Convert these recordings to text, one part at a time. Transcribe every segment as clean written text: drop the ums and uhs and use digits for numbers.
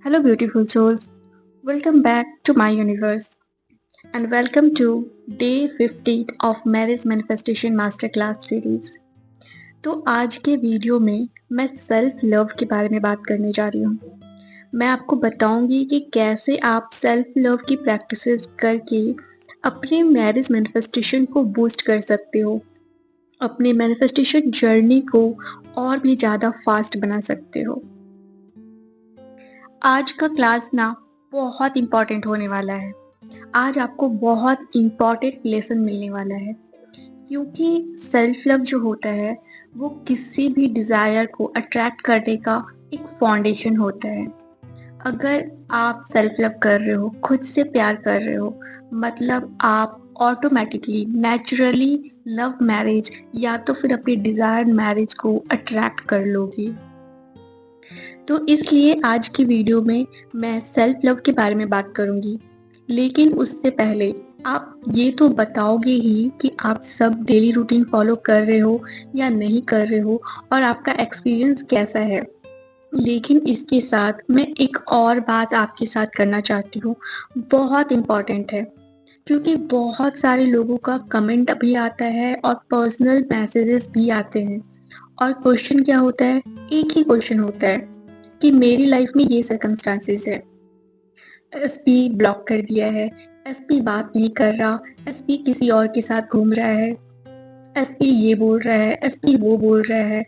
Hello, beautiful souls. Welcome back to my universe and welcome to day 15 of Marriage Manifestation Masterclass series. तो आज के video में मैं self love के बारे में बात करने जा रही हूँ। मैं आपको बताऊंगी कि कैसे आप सेल्फ लव की प्रैक्टिसेस करके अपने मैरिज मैनिफेस्टेशन को बूस्ट कर सकते हो, अपने मैनिफेस्टेशन जर्नी को और भी ज़्यादा फास्ट बना सकते हो। आज का क्लास ना बहुत इम्पॉर्टेंट होने वाला है। आज आपको बहुत इम्पॉर्टेंट लेसन मिलने वाला है, क्योंकि सेल्फ लव जो होता है वो किसी भी डिज़ायर को अट्रैक्ट करने का एक फाउंडेशन होता है। अगर आप सेल्फ लव कर रहे हो, खुद से प्यार कर रहे हो, मतलब आप ऑटोमेटिकली नेचुरली लव मैरिज या तो फिर अपनी डिज़ायर्ड मैरिज को अट्रैक्ट कर लोगे। तो इसलिए आज की वीडियो में मैं सेल्फ लव के बारे में बात करूंगी, लेकिन उससे पहले आप ये तो बताओगे ही कि आप सब डेली रूटीन फॉलो कर रहे हो या नहीं कर रहे हो और आपका एक्सपीरियंस कैसा है। लेकिन इसके साथ मैं एक और बात आपके साथ करना चाहती हूँ, बहुत इम्पॉर्टेंट है, क्योंकि बहुत सारे लोगों का कमेंट भी आता है और पर्सनल मैसेजेस भी आते हैं और क्वेश्चन क्या होता है, एक ही क्वेश्चन होता है कि मेरी लाइफ में ये सर्कमस्टांसेस है, एसपी ब्लॉक कर दिया है, एसपी बात नहीं कर रहा, एसपी किसी और के साथ घूम रहा है, एसपी ये बोल रहा है, एसपी वो बोल रहा है,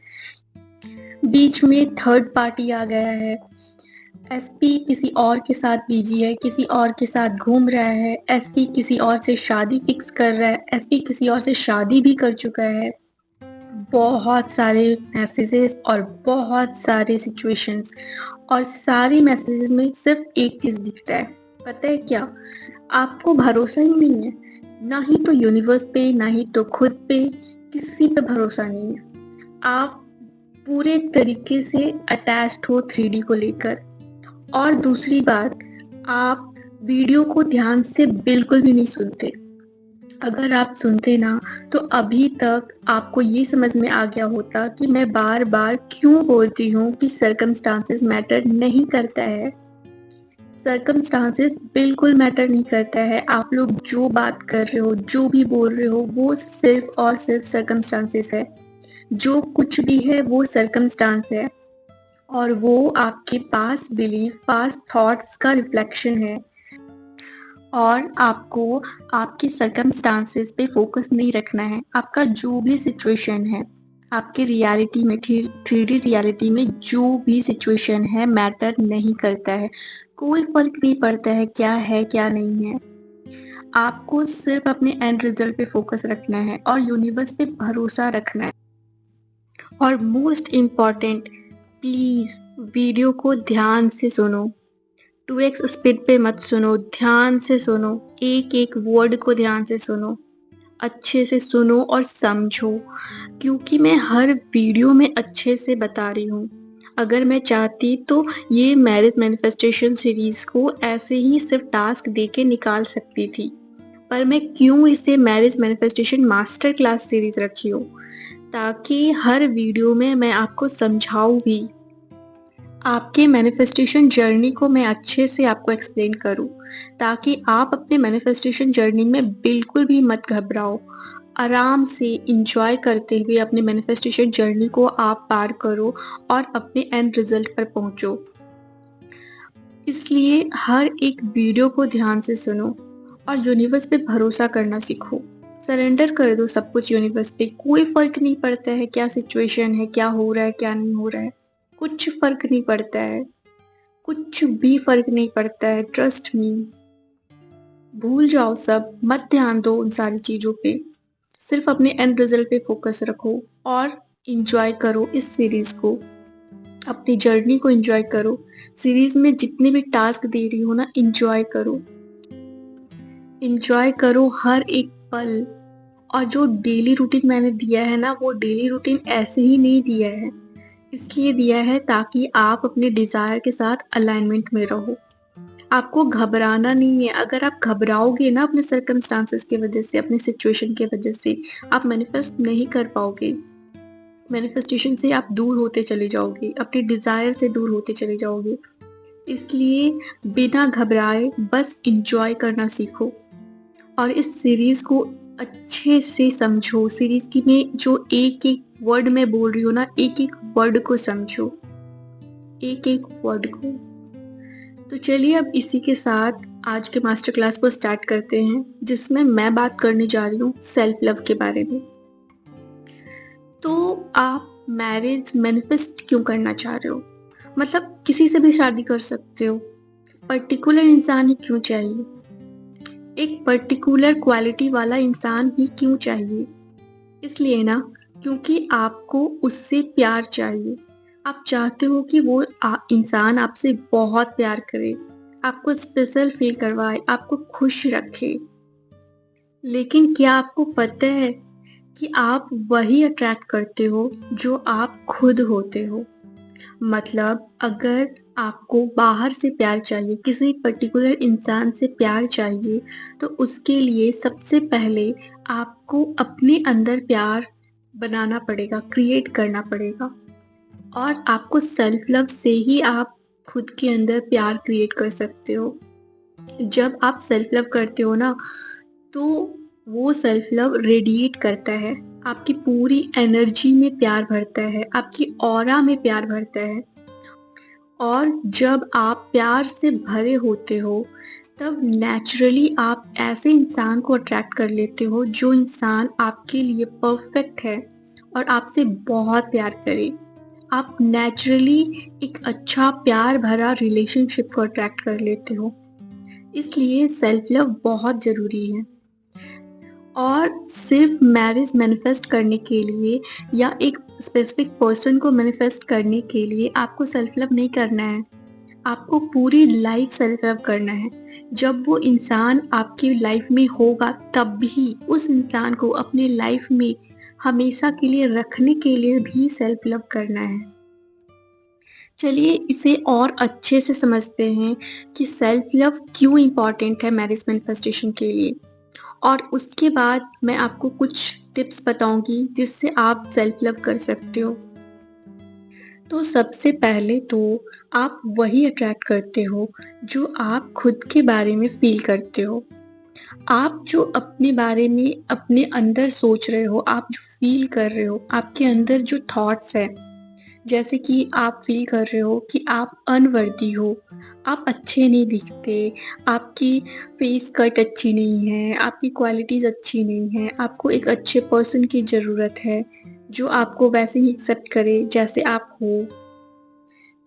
बीच में थर्ड पार्टी आ गया है, एसपी किसी और के साथ बिजी है, किसी और के साथ घूम रहा है, एसपी किसी और से शादी फिक्स कर रहा है, एसपी किसी और से शादी भी कर चुका है। बहुत सारे मैसेजेस और बहुत सारे सिचुएशंस और सारी मैसेजेस में सिर्फ एक चीज दिखता है, पता है क्या? आपको भरोसा ही नहीं है, ना ही तो यूनिवर्स पे, ना ही तो खुद पे, किसी पे भरोसा नहीं है। आप पूरे तरीके से अटैच्ड हो 3D को लेकर। और दूसरी बात, आप वीडियो को ध्यान से बिल्कुल भी नहीं सुनते। अगर आप सुनते ना तो अभी तक आपको ये समझ में आ गया होता कि मैं बार बार क्यों बोलती हूँ कि सर्कमस्टांसेस मैटर नहीं करता है। सर्कमस्टांसेस बिल्कुल मैटर नहीं करता है। आप लोग जो बात कर रहे हो, जो भी बोल रहे हो, वो सिर्फ और सिर्फ सर्कमस्टांसेस है। जो कुछ भी है वो सर्कमस्टांस है और वो आपके पास्ट बिलीफ, पास्ट थॉट्स का रिफ्लेक्शन है। और आपको आपके सर्कमस्टांसेस पे फोकस नहीं रखना है। आपका जो भी सिचुएशन है, आपके रियलिटी में, 3D रियलिटी में जो भी सिचुएशन है मैटर नहीं करता है। कोई फर्क नहीं पड़ता है क्या है क्या नहीं है। आपको सिर्फ अपने एंड रिजल्ट पे फोकस रखना है और यूनिवर्स पे भरोसा रखना है। और मोस्ट इम्पॉर्टेंट, प्लीज वीडियो को ध्यान से सुनो। 2x स्पीड पे मत सुनो, ध्यान से सुनो, एक एक वर्ड को ध्यान से सुनो, अच्छे से सुनो और समझो, क्योंकि मैं हर वीडियो में अच्छे से बता रही हूँ। अगर मैं चाहती तो ये मैरिज मैनिफेस्टेशन सीरीज को ऐसे ही सिर्फ टास्क देके निकाल सकती थी, पर मैं क्यों इसे marriage manifestation master class series रखी हूँ, ताकि हर वीडियो में मैं आपको समझाऊँ भी। आपके मैनिफेस्टेशन जर्नी को मैं अच्छे से आपको एक्सप्लेन करूं, ताकि आप अपने मैनिफेस्टेशन जर्नी में बिल्कुल भी मत घबराओ। आराम से इंजॉय करते हुए अपने मैनिफेस्टेशन जर्नी को आप पार करो और अपने एंड रिजल्ट पर पहुंचो। इसलिए हर एक वीडियो को ध्यान से सुनो और यूनिवर्स पे भरोसा करना सीखो। सरेंडर कर दो सब कुछ यूनिवर्स पे। कोई फर्क नहीं पड़ता है क्या सिचुएशन है, क्या हो रहा है, क्या नहीं हो रहा है, कुछ फर्क नहीं पड़ता है, कुछ भी फर्क नहीं पड़ता है। ट्रस्ट मी, भूल जाओ सब, मत ध्यान दो उन सारी चीजों पे। सिर्फ अपने एंड रिजल्ट पे फोकस रखो और इंजॉय करो इस सीरीज को, अपनी जर्नी को इंजॉय करो। सीरीज में जितने भी टास्क दे रही हो ना, इंजॉय करो, इंजॉय करो हर एक पल। और जो डेली रूटीन मैंने दिया है ना, वो डेली रूटीन ऐसे ही नहीं दिया है, इसलिए दिया है ताकि आप अपने डिजायर के साथ अलाइनमेंट में रहो। आपको घबराना नहीं है। अगर आप घबराओगे ना अपने सर्कमस्टांसेस की वजह से, अपने सिचुएशन की वजह से, आप मैनिफेस्ट नहीं कर पाओगे। मैनिफेस्टेशन से आप दूर होते चले जाओगे, अपने डिजायर से दूर होते चले जाओगे। इसलिए बिना घबराए बस एंजॉय करना सीखो और इस सीरीज को अच्छे से समझो। सीरीज की में जो एक एक वर्ड मैं बोल रही हूँ ना, एक एक वर्ड को समझो, एक एक वर्ड को। तो चलिए अब इसी के साथ आज के मास्टर क्लास को स्टार्ट करते हैं, जिसमें मैं बात करने जा रही हूँ सेल्फ लव के बारे में। तो आप मैरिज मैनिफेस्ट क्यों करना चाह रहे हो? मतलब किसी से भी शादी कर सकते हो, पर्टिकुलर इंसान ही क्यों चाहिए? एक पर्टिकुलर क्वालिटी वाला इंसान ही क्यों चाहिए? इसलिए ना, क्योंकि आपको उससे प्यार चाहिए। आप चाहते हो कि वो इंसान आपसे बहुत प्यार करे, आपको स्पेशल फील करवाए, आपको खुश रखे। लेकिन क्या आपको पता है कि आप वही अट्रैक्ट करते हो जो आप खुद होते हो? मतलब अगर आपको बाहर से प्यार चाहिए, किसी पर्टिकुलर इंसान से प्यार चाहिए, तो उसके लिए सबसे पहले आपको अपने अंदर प्यार बनाना पड़ेगा, क्रिएट करना पड़ेगा। और आपको सेल्फ लव से ही आप खुद के अंदर प्यार क्रिएट कर सकते हो। जब आप सेल्फ लव करते हो ना, तो वो सेल्फ लव रेडिएट करता है, आपकी पूरी एनर्जी में प्यार भरता है, आपकी ऑरा में प्यार भरता है। और जब आप प्यार से भरे होते हो, तब नेचुरली आप ऐसे इंसान को अट्रैक्ट कर लेते हो जो इंसान आपके लिए परफेक्ट है और आपसे बहुत प्यार करे। आप नेचुरली एक अच्छा प्यार भरा रिलेशनशिप को अट्रैक्ट कर लेते हो। इसलिए सेल्फ लव बहुत ज़रूरी है। और सिर्फ मैरिज मैनिफेस्ट करने के लिए या एक स्पेसिफिक पर्सन को मैनिफेस्ट करने के लिए आपको सेल्फ लव नहीं करना है, आपको पूरी लाइफ सेल्फ लव करना है। जब वो इंसान आपकी लाइफ में होगा, तब भी उस इंसान को अपने लाइफ में हमेशा के लिए रखने के लिए भी सेल्फ लव करना है। चलिए इसे और अच्छे से समझते हैं कि सेल्फ लव क्यों इम्पॉर्टेंट है मैरिज मैनिफेस्टेशन के लिए। और उसके बाद मैं आपको कुछ टिप्स बताऊंगी जिससे आप सेल्फ लव कर सकते हो। तो सबसे पहले तो आप वही अट्रैक्ट करते हो जो आप खुद के बारे में फील करते हो। आप जो अपने बारे में अपने अंदर सोच रहे हो, आप जो फील कर रहे हो, आपके अंदर जो थॉट्स है, जैसे कि आप फील कर रहे हो कि आप अनवर्दी हो, आप अच्छे नहीं दिखते, आपकी फेस कट अच्छी नहीं है, आपकी क्वालिटीज़ अच्छी नहीं है, आपको एक अच्छे पर्सन की ज़रूरत है जो आपको वैसे ही एक्सेप्ट करे जैसे आप हो।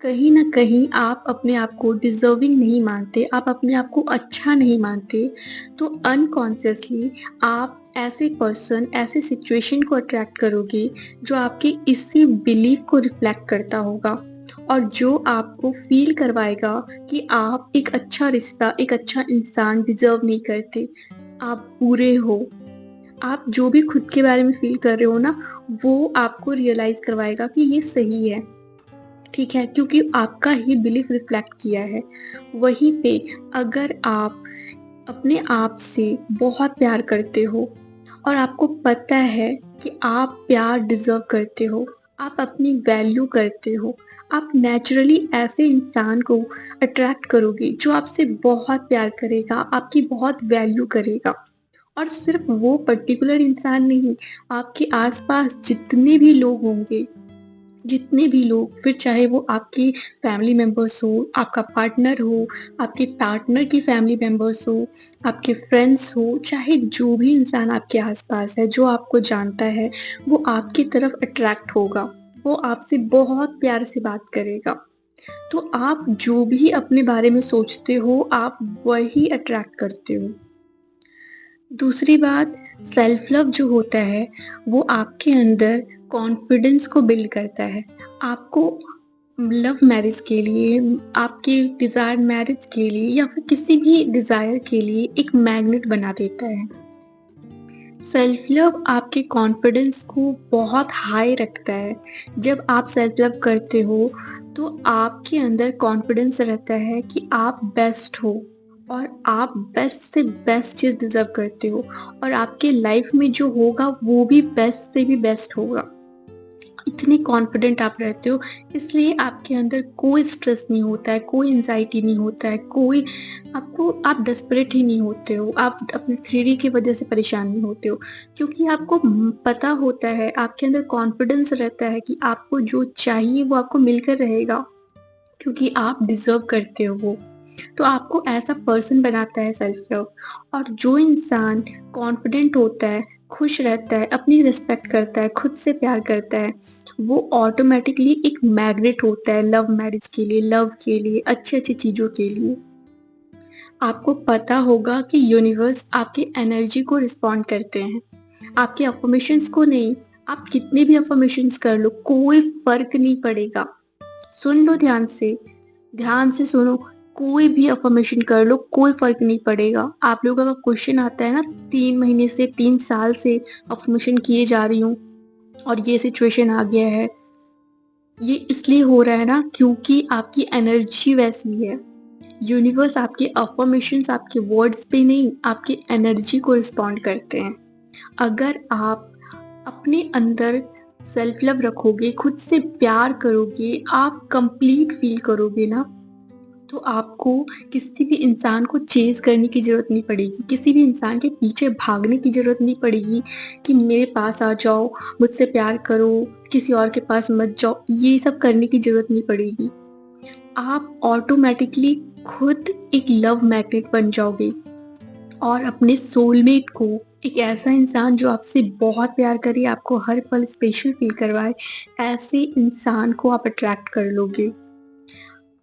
कहीं न कहीं आप अपने आप को डिज़र्विंग नहीं मानते, आप अपने आप को अच्छा नहीं मानते, तो अनकॉन्शियसली आप ऐसे पर्सन, ऐसे सिचुएशन को अट्रैक्ट करोगे जो आपके इसी बिलीफ को रिफ्लेक्ट करता होगा और जो आपको फ़ील करवाएगा कि आप एक अच्छा रिश्ता, एक अच्छा इंसान डिज़र्व नहीं करते, आप बुरे हो। आप जो भी खुद के बारे में फ़ील कर रहे हो ना, वो आपको रियलाइज़ करवाएगा कि ये सही है। ठीक है, क्योंकि आपका ही बिलीफ रिफ्लेक्ट किया है। वहीं पे अगर आप अपने आप से बहुत प्यार करते हो और आपको पता है कि आप प्यार डिज़र्व करते हो, आप अपनी वैल्यू करते हो, आप नेचुरली ऐसे इंसान को अट्रैक्ट करोगे जो आपसे बहुत प्यार करेगा, आपकी बहुत वैल्यू करेगा। और सिर्फ वो पर्टिकुलर इंसान नहीं, आपके आस-पास जितने भी लोग, फिर चाहे वो आपके फैमिली मेंबर्स हो, आपका पार्टनर हो, आपके पार्टनर की फैमिली मेंबर्स हो, आपके फ्रेंड्स हो, चाहे जो भी इंसान आपके आसपास है जो आपको जानता है, वो आपकी तरफ अट्रैक्ट होगा, वो आपसे बहुत प्यार से बात करेगा। तो आप जो भी अपने बारे में सोचते हो, आप वही अट्रैक्ट करते हो। दूसरी बात, सेल्फ लव जो होता है वो आपके अंदर कॉन्फिडेंस को बिल्ड करता है। आपको लव मैरिज के लिए, आपके डिज़ायर्ड मैरिज के लिए या फिर किसी भी डिज़ायर के लिए एक मैग्नेट बना देता है। सेल्फ लव आपके कॉन्फिडेंस को बहुत हाई रखता है। जब आप सेल्फ लव करते हो, तो आपके अंदर कॉन्फिडेंस रहता है कि आप बेस्ट हो और आप बेस्ट से बेस्ट चीज़ डिज़र्व करते हो और आपके लाइफ में जो होगा वो भी बेस्ट से भी बेस्ट होगा। इतने कॉन्फिडेंट आप रहते हो, इसलिए आपके अंदर कोई स्ट्रेस नहीं होता है, कोई एंग्जायटी नहीं होता है, कोई आप डेस्परेट ही नहीं होते हो, आप अपने थ्योरी की वजह से परेशान नहीं होते हो, क्योंकि आपको पता होता है, आपके अंदर कॉन्फिडेंस रहता है कि आपको जो चाहिए वो आपको मिलकर रहेगा, क्योंकि आप डिजर्व करते हो वो। तो आपको ऐसा पर्सन बनाता है सेल्फ लव। और जो इंसान कॉन्फिडेंट होता है, खुश रहता है, अपनी रिस्पेक्ट करता है, खुद से प्यार करता है, वो ऑटोमेटिकली एक मैग्नेट होता है लव मैरिज के लिए, लव के लिए, अच्छी अच्छी चीजों के लिए। आपको पता होगा कि यूनिवर्स आपकी एनर्जी को रिस्पॉन्ड करते हैं, आपके अफर्मेशंस को नहीं। आप कितने भी अफर्मेशंस कर लो, कोई फर्क नहीं पड़ेगा। सुन लो ध्यान से सुनो। कोई भी अफर्मेशन कर लो, कोई फर्क नहीं पड़ेगा। आप लोगों का क्वेश्चन आता है ना, 3 महीने से 3 साल से अफर्मेशन किए जा रही हूँ और ये सिचुएशन आ गया है। ये इसलिए हो रहा है ना, क्योंकि आपकी एनर्जी वैसी है। यूनिवर्स आपके अफर्मेशंस, आपके वर्ड्स पे नहीं, आपकी एनर्जी को रिस्पॉन्ड करते हैं। अगर आप अपने अंदर सेल्फ लव रखोगे, खुद से प्यार करोगे, आप कंप्लीट फील करोगे ना, तो आपको किसी भी इंसान को चेज़ करने की ज़रूरत नहीं पड़ेगी, किसी भी इंसान के पीछे भागने की ज़रूरत नहीं पड़ेगी कि मेरे पास आ जाओ, मुझसे प्यार करो, किसी और के पास मत जाओ, ये सब करने की ज़रूरत नहीं पड़ेगी। आप ऑटोमैटिकली खुद एक लव मैग्नेट बन जाओगे और अपने सोलमेट को, एक ऐसा इंसान जो आपसे बहुत प्यार करे, आपको हर पल स्पेशल फील करवाए, ऐसे इंसान को आप अट्रैक्ट कर लोगे।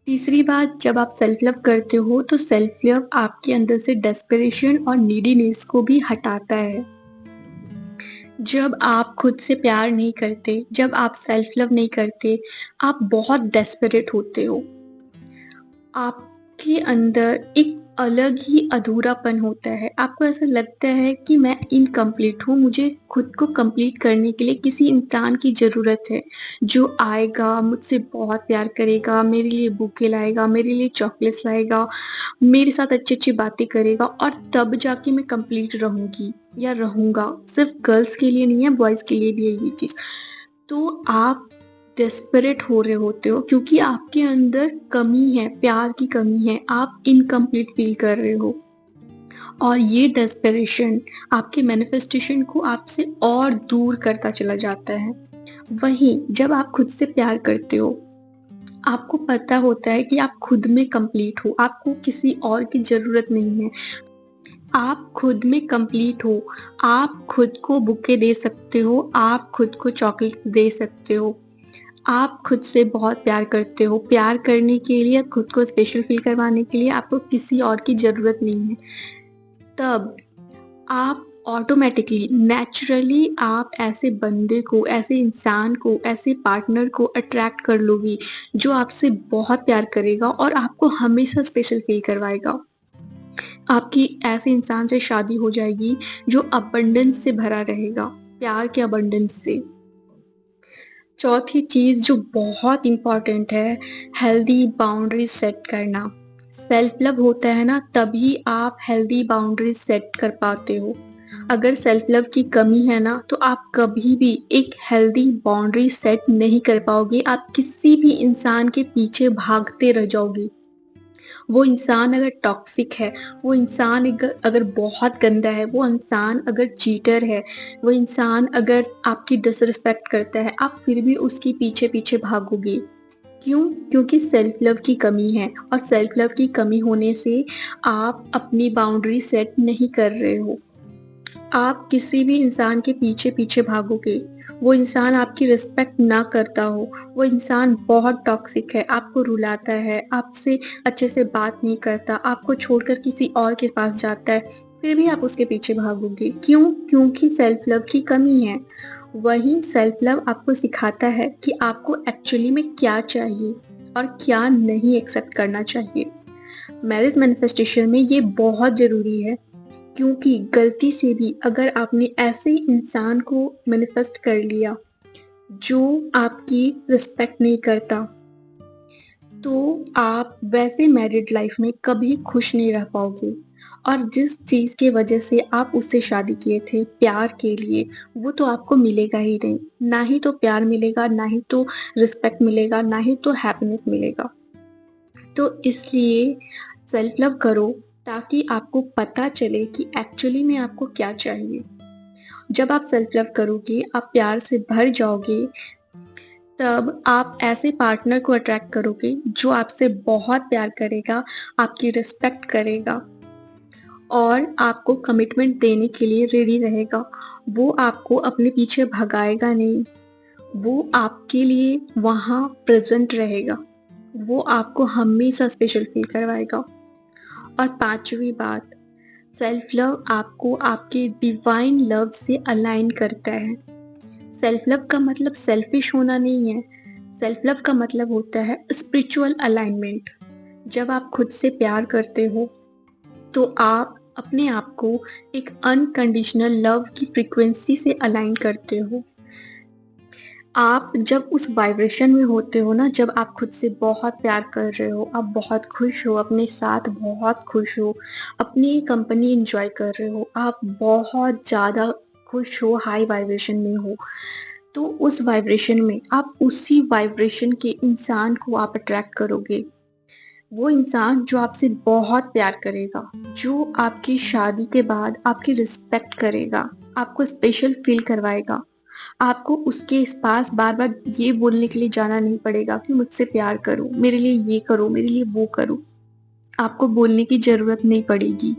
तीसरी बात, जब आप सेल्फ लव करते हो तो सेल्फ लव आपके अंदर से डेस्परेशन और नीडीनेस को भी हटाता है। जब आप खुद से प्यार नहीं करते, जब आप सेल्फ लव नहीं करते, आप बहुत डेस्परेट होते हो। आपके अंदर एक अलग ही अधूरापन होता है। आपको ऐसा लगता है कि मैं इनकम्प्लीट हूँ, मुझे खुद को कंप्लीट करने के लिए किसी इंसान की ज़रूरत है, जो आएगा, मुझसे बहुत प्यार करेगा, मेरे लिए बुके लाएगा, मेरे लिए चॉकलेट्स लाएगा, मेरे साथ अच्छी-अच्छी बातें करेगा, और तब जाके मैं कंप्लीट रहूँगी या रहूँगा। सिर्फ़ गर्ल्स के लिए नहीं है, बॉयज़ के लिए भी है ये चीज़। तो आप डेस्परेट हो रहे होते हो, क्योंकि आपके अंदर कमी है, प्यार की कमी है, आप इनकम्प्लीट फील कर रहे हो, और ये डेस्परेशन आपके मैनिफेस्टेशन को आपसे और दूर करता चला जाता है। वहीं जब आप खुद से प्यार करते हो, आपको पता होता है कि आप खुद में कंप्लीट हो, आपको किसी और की ज़रूरत नहीं है। आप खुद में कंप्लीट हो, आप खुद को बुके दे सकते हो, आप खुद को चॉकलेट दे सकते हो। आप खुद से बहुत प्यार करते हो, प्यार करने के लिए, खुद को स्पेशल फ़ील करवाने के लिए आपको किसी और की ज़रूरत नहीं है। तब आप ऑटोमैटिकली, नेचुरली आप ऐसे बंदे को, ऐसे इंसान को, ऐसे पार्टनर को अट्रैक्ट कर लोगी, जो आपसे बहुत प्यार करेगा और आपको हमेशा स्पेशल फ़ील करवाएगा। आपकी ऐसे इंसान से शादी हो जाएगी, जो अबंडेंस से भरा रहेगा, प्यार के अबंडेंस से। चौथी चीज़ जो बहुत इम्पोर्टेंट है, हेल्दी बाउंड्रीज सेट करना। सेल्फ लव होता है ना, तभी आप हेल्दी बाउंड्रीज सेट कर पाते हो। अगर सेल्फ लव की कमी है ना, तो आप कभी भी एक हेल्दी बाउंड्री सेट नहीं कर पाओगे। आप किसी भी इंसान के पीछे भागते रह जाओगे। वो इंसान अगर टॉक्सिक है, वो इंसान अगर बहुत गंदा है, वो इंसान अगर चीटर है, वो इंसान अगर आपकी डिसरिस्पेक्ट करता है, आप फिर भी उसके पीछे-पीछे भागोगे। क्यों? क्योंकि सेल्फ लव की कमी है, और सेल्फ लव की कमी होने से आप अपनी बाउंड्री सेट नहीं कर रहे हो। आप किसी भी इंसान के पीछे-पीछे भागोगे, वो इंसान आपकी रिस्पेक्ट ना करता हो, वो इंसान बहुत टॉक्सिक है, आपको रुलाता है, आपसे अच्छे से बात नहीं करता, आपको छोड़कर किसी और के पास जाता है, फिर भी आप उसके पीछे भागोगे। क्यों? क्योंकि सेल्फ लव की कमी है। वहीं सेल्फ लव आपको सिखाता है कि आपको एक्चुअली में क्या चाहिए और क्या नहीं एक्सेप्ट करना चाहिए। मैरिज मैनिफेस्टेशन में ये बहुत ज़रूरी है, क्योंकि गलती से भी अगर आपने ऐसे इंसान को मैनिफेस्ट कर लिया जो आपकी रिस्पेक्ट नहीं करता, तो आप वैसे मैरिड लाइफ में कभी खुश नहीं रह पाओगे। और जिस चीज़ की वजह से आप उससे शादी किए थे प्यार के लिए, वो तो आपको मिलेगा ही नहीं। ना ही तो प्यार मिलेगा, ना ही तो रिस्पेक्ट मिलेगा, ना ही तो हैप्पीनेस मिलेगा। तो इसलिए सेल्फ लव करो, ताकि आपको पता चले कि एक्चुअली में आपको क्या चाहिए। जब आप सेल्फ लव करोगे, आप प्यार से भर जाओगे, तब आप ऐसे पार्टनर को अट्रैक्ट करोगे जो आपसे बहुत प्यार करेगा, आपकी रिस्पेक्ट करेगा और आपको कमिटमेंट देने के लिए रेडी रहेगा। वो आपको अपने पीछे भगाएगा नहीं, वो आपके लिए वहाँ प्रेज़ेंट रहेगा। वो आपको हमेशा स्पेशल फ़ील करवाएगा। और 5वीं बात, सेल्फ लव आपको आपके डिवाइन लव से अलाइन करता है। सेल्फ लव का मतलब सेल्फिश होना नहीं है। सेल्फ लव का मतलब होता है स्पिरिचुअल अलाइनमेंट। जब आप खुद से प्यार करते हो, तो आप अपने आप को एक अनकंडीशनल लव की फ्रीक्वेंसी से अलाइन करते हो। आप जब उस वाइब्रेशन में होते हो ना, जब आप खुद से बहुत प्यार कर रहे हो, आप बहुत खुश हो, अपने साथ बहुत खुश हो, अपनी कंपनी एंजॉय कर रहे हो, आप बहुत ज़्यादा खुश हो, हाई वाइब्रेशन में हो, तो उस वाइब्रेशन में आप उसी वाइब्रेशन के इंसान को आप अट्रैक्ट करोगे। वो इंसान जो आपसे बहुत प्यार करेगा, जो आपकी शादी के बाद आपकी रिस्पेक्ट करेगा, आपको स्पेशल फील करवाएगा। आपको उसके इस पास बार-बार ये बोलने के लिए जाना नहीं पड़ेगा कि मुझसे प्यार करो, मेरे लिए ये करो, मेरे लिए वो करो। आपको बोलने की ज़रूरत नहीं पड़ेगी।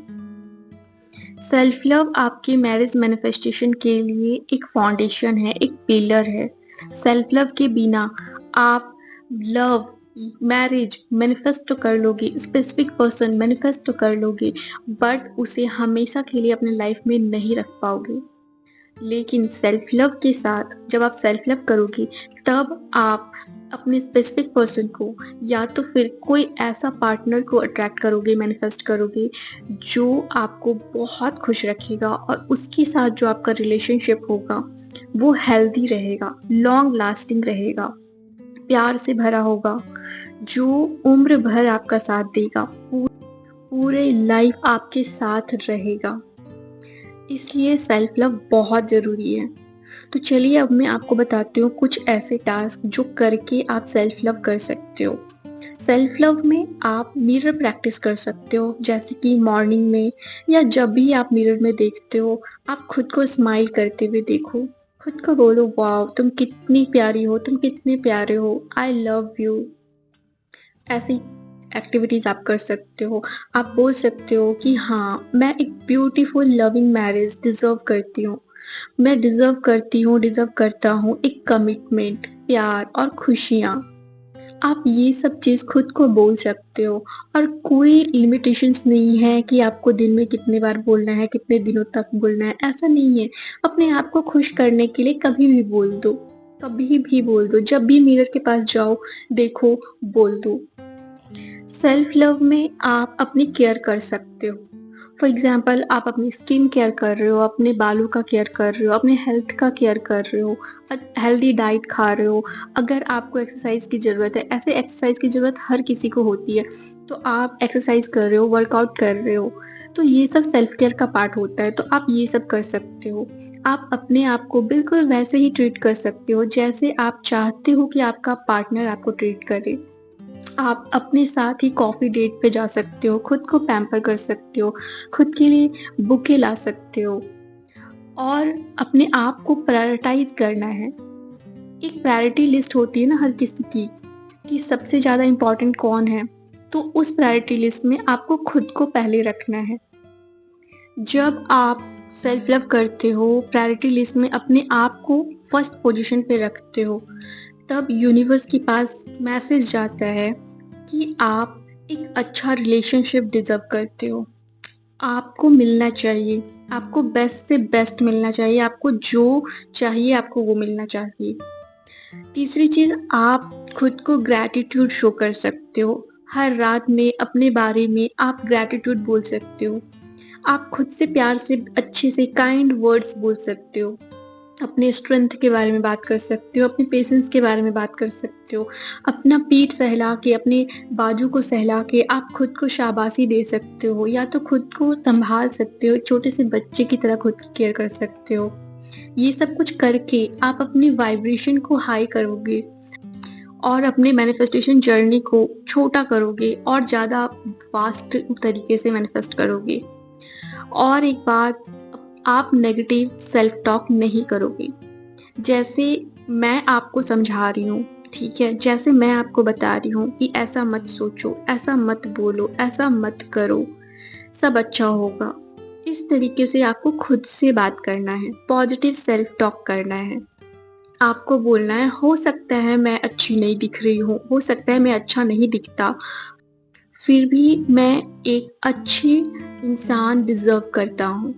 सेल्फ लव आपके मैरिज मैनिफेस्टेशन के लिए एक फाउंडेशन है, एक पिलर है। सेल्फ लव के बिना आप लव, मैरिज मैनिफेस्ट तो कर लोगे, स्पेसिफिक पर्सन मैनिफेस्ट तो कर लोगे, बट उसे हमेशा के लिए अपने लाइफ में नहीं रख पाओगे। लेकिन सेल्फ लव के साथ जब आप सेल्फ लव करोगे, तब आप अपने स्पेसिफिक पर्सन को या तो फिर कोई ऐसा पार्टनर को अट्रैक्ट करोगे, मैनिफेस्ट करोगे, जो आपको बहुत खुश रखेगा और उसके साथ जो आपका रिलेशनशिप होगा, वो हेल्दी रहेगा, लॉन्ग लास्टिंग रहेगा, प्यार से भरा होगा, जो उम्र भर आपका साथ देगा, पूरे लाइफ आपके साथ रहेगा। इसलिए सेल्फ लव बहुत ज़रूरी है। तो चलिए अब मैं आपको बताती हूँ कुछ ऐसे टास्क जो करके आप सेल्फ लव कर सकते हो। सेल्फ लव में आप मिरर प्रैक्टिस कर सकते हो, जैसे कि मॉर्निंग में या जब भी आप मिरर में देखते हो, आप खुद को स्माइल करते हुए देखो। खुद को बोलो, वाओ तुम कितनी प्यारी हो, तुम कितने प्यारे हो, आई लव यू। ऐसी एक्टिविटीज़ आप कर सकते हो। आप बोल सकते हो कि हाँ, मैं एक ब्यूटीफुल लविंग मैरिज डिज़र्व करती हूँ। मैं डिज़र्व करती हूँ, डिज़र्व करता हूँ एक कमिटमेंट, प्यार और खुशियाँ। आप ये सब चीज़ खुद को बोल सकते हो और कोई लिमिटेशंस नहीं है कि आपको दिन में कितनी बार बोलना है, कितने दिनों तक बोलना है, ऐसा नहीं है। अपने आप को खुश करने के लिए कभी भी बोल दो, कभी भी बोल दो। जब भी मिरर के पास जाओ, देखो, बोल दो। सेल्फ लव में आप अपनी केयर कर सकते हो। फॉर एग्जाम्पल, आप अपनी स्किन केयर कर रहे हो, अपने बालों का केयर कर रहे हो, अपने हेल्थ का केयर कर रहे हो, हेल्दी डाइट खा रहे हो। अगर आपको एक्सरसाइज की ज़रूरत है, ऐसे एक्सरसाइज की ज़रूरत हर किसी को होती है, तो आप एक्सरसाइज कर रहे हो, वर्कआउट कर रहे हो, तो ये सब सेल्फ केयर का पार्ट होता है, तो आप ये सब कर सकते हो। आप अपने आप को बिल्कुल वैसे ही ट्रीट कर सकते हो जैसे आप चाहते हो कि आपका पार्टनर आपको ट्रीट करे। आप अपने साथ ही कॉफ़ी डेट पे जा सकते हो, खुद को पैम्पर कर सकते हो, खुद के लिए बुके ला सकते हो और अपने आप को प्रायोरिटाइज़ करना है। एक प्रायोरिटी लिस्ट होती है ना हर किसी की, कि सबसे ज़्यादा इम्पोर्टेंट कौन है, तो उस प्रायोरिटी लिस्ट में आपको खुद को पहले रखना है। जब आप सेल्फ लव करते हो, प्रायोरिटी लिस्ट में अपने आप को फर्स्ट पोजीशन पे रखते हो, तब यूनिवर्स के पास मैसेज जाता है कि आप एक अच्छा रिलेशनशिप डिज़र्व करते हो। आपको मिलना चाहिए, आपको बेस्ट से बेस्ट मिलना चाहिए, आपको जो चाहिए आपको वो मिलना चाहिए। तीसरी चीज़, आप खुद को ग्रैटिट्यूड शो कर सकते हो। हर रात में अपने बारे में आप ग्रैटिट्यूड बोल सकते हो। आप खुद से प्यार से अच्छे से काइंड वर्ड्स बोल सकते हो। अपने स्ट्रेंथ के बारे में बात कर सकते हो, अपने पेशेंस के बारे में बात कर सकते हो। अपना पीठ सहला के, अपने बाजू को सहला के आप खुद को शाबाशी दे सकते हो, या तो खुद को सँभाल सकते हो, एक छोटे से बच्चे की तरह खुद की केयर कर सकते हो। ये सब कुछ करके आप अपनी वाइब्रेशन को हाई करोगे और अपने मैनिफेस्टेशन जर्नी को छोटा करोगे और ज़्यादा फास्ट तरीके से मैनिफेस्ट करोगे। और एक बात, आप नेगेटिव सेल्फ टॉक नहीं करोगे। जैसे मैं आपको समझा रही हूँ, ठीक है? जैसे मैं आपको बता रही हूँ कि ऐसा मत सोचो, ऐसा मत बोलो, ऐसा मत करो, सब अच्छा होगा। इस तरीके से आपको खुद से बात करना है, पॉजिटिव सेल्फ टॉक करना है। आपको बोलना है, हो सकता है मैं अच्छी नहीं दिख रही हूँ, हो सकता है मैं अच्छा नहीं दिखता, फिर भी मैं एक अच्छी इंसान डिज़र्व करता हूँ।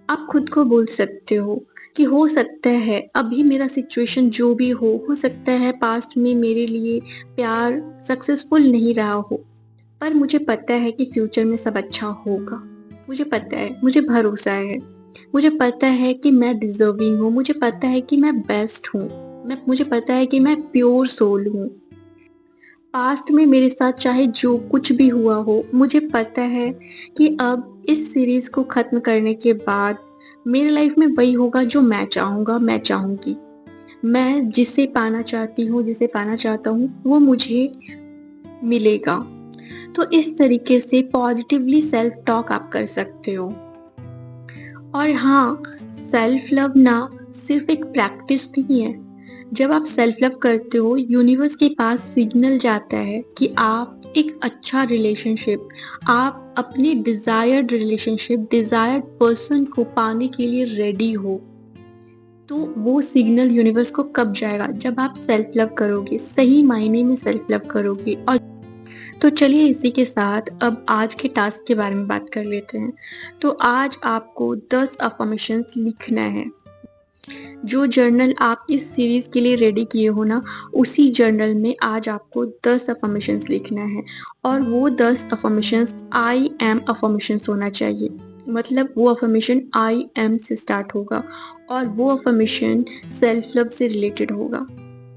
आप खुद को बोल सकते हो कि हो सकता है अभी मेरा सिचुएशन जो भी हो सकता है पास्ट में मेरे लिए प्यार सक्सेसफुल नहीं रहा हो, पर मुझे पता है कि फ्यूचर में सब अच्छा होगा। मुझे पता है, मुझे भरोसा है, मुझे पता है कि मैं डिज़र्विंग हूँ, मुझे पता है कि मैं बेस्ट हूँ, मुझे पता है कि मैं प्योर सोल हूँ। पास्ट में मेरे साथ चाहे जो कुछ भी हुआ हो, मुझे पता है कि अब इस सीरीज़ को ख़त्म करने के बाद मेरी लाइफ में वही होगा जो मैं चाहूँगा, मैं चाहूँगी। मैं जिसे पाना चाहती हूँ, जिसे पाना चाहता हूँ, वो मुझे मिलेगा। तो इस तरीके से पॉजिटिवली सेल्फ टॉक आप कर सकते हो। और हाँ, सेल्फ लव ना सिर्फ एक प्रैक्टिस नहीं है। जब आप सेल्फ लव करते हो, यूनिवर्स के पास सिग्नल जाता है कि आप एक अच्छा रिलेशनशिप, आप अपने डिजायर्ड रिलेशनशिप, डिजायर्ड पर्सन को पाने के लिए रेडी हो। तो वो सिग्नल यूनिवर्स को कब जाएगा? जब आप सेल्फ लव करोगे, सही मायने में सेल्फ लव करोगे। और तो चलिए इसी के साथ अब आज के टास्क के बारे में बात कर लेते हैं। तो आज आपको 10 अफर्मेशंस लिखना है। जो जर्नल आप इस सीरीज के लिए रेडी किए हो ना, उसी जर्नल में आज आपको 10 अफर्मेशंस लिखना है। और वो 10 अफर्मेशंस आई एम अफर्मेशंस होना चाहिए। मतलब वो अफर्मेशन आई एम से स्टार्ट होगा और वो अफर्मेशन सेल्फ लव से रिलेटेड होगा।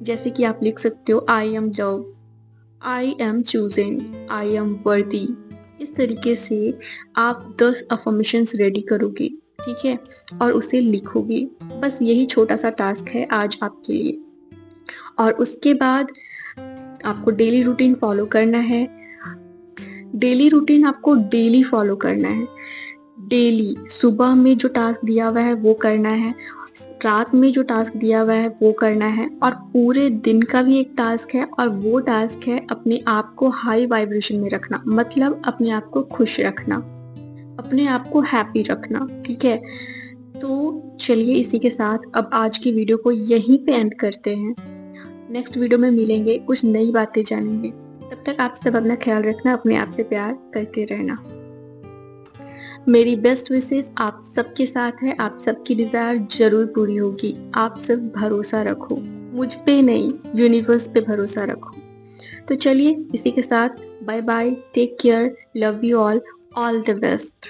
जैसे कि आप लिख सकते हो, I am love, I am choosing, I am वर्दी। इस तरीके से आप 10 अफर्मेशंस रेडी करोगे, ठीक है? और उसे लिखोगे। बस यही छोटा सा टास्क है आज आपके लिए। और उसके बाद आपको डेली रूटीन फॉलो करना है। डेली रूटीन आपको डेली फॉलो करना है। डेली सुबह में जो टास्क दिया हुआ है वो करना है, रात में जो टास्क दिया हुआ है वो करना है, और पूरे दिन का भी एक टास्क है। और वो टास्क है अपने आप को हाई वाइब्रेशन में रखना, मतलब अपने आप को खुश रखना, अपने आप को हैप्पी रखना, ठीक है? तो चलिए इसी के साथ अब आज की वीडियो को यहीं पे एंड करते हैं। नेक्स्ट वीडियो में मिलेंगे, कुछ नई बातें जानेंगे। तब तक आप सब अपना ख्याल रखना, अपने आप से प्यार करते रहना। मेरी बेस्ट विशेस आप सबके साथ है। आप सबकी डिजायर जरूर पूरी होगी। आप सब भरोसा रखो, मुझ पे नहीं, यूनिवर्स पे भरोसा रखो। तो चलिए इसी के साथ bye bye, take care, love you all the best.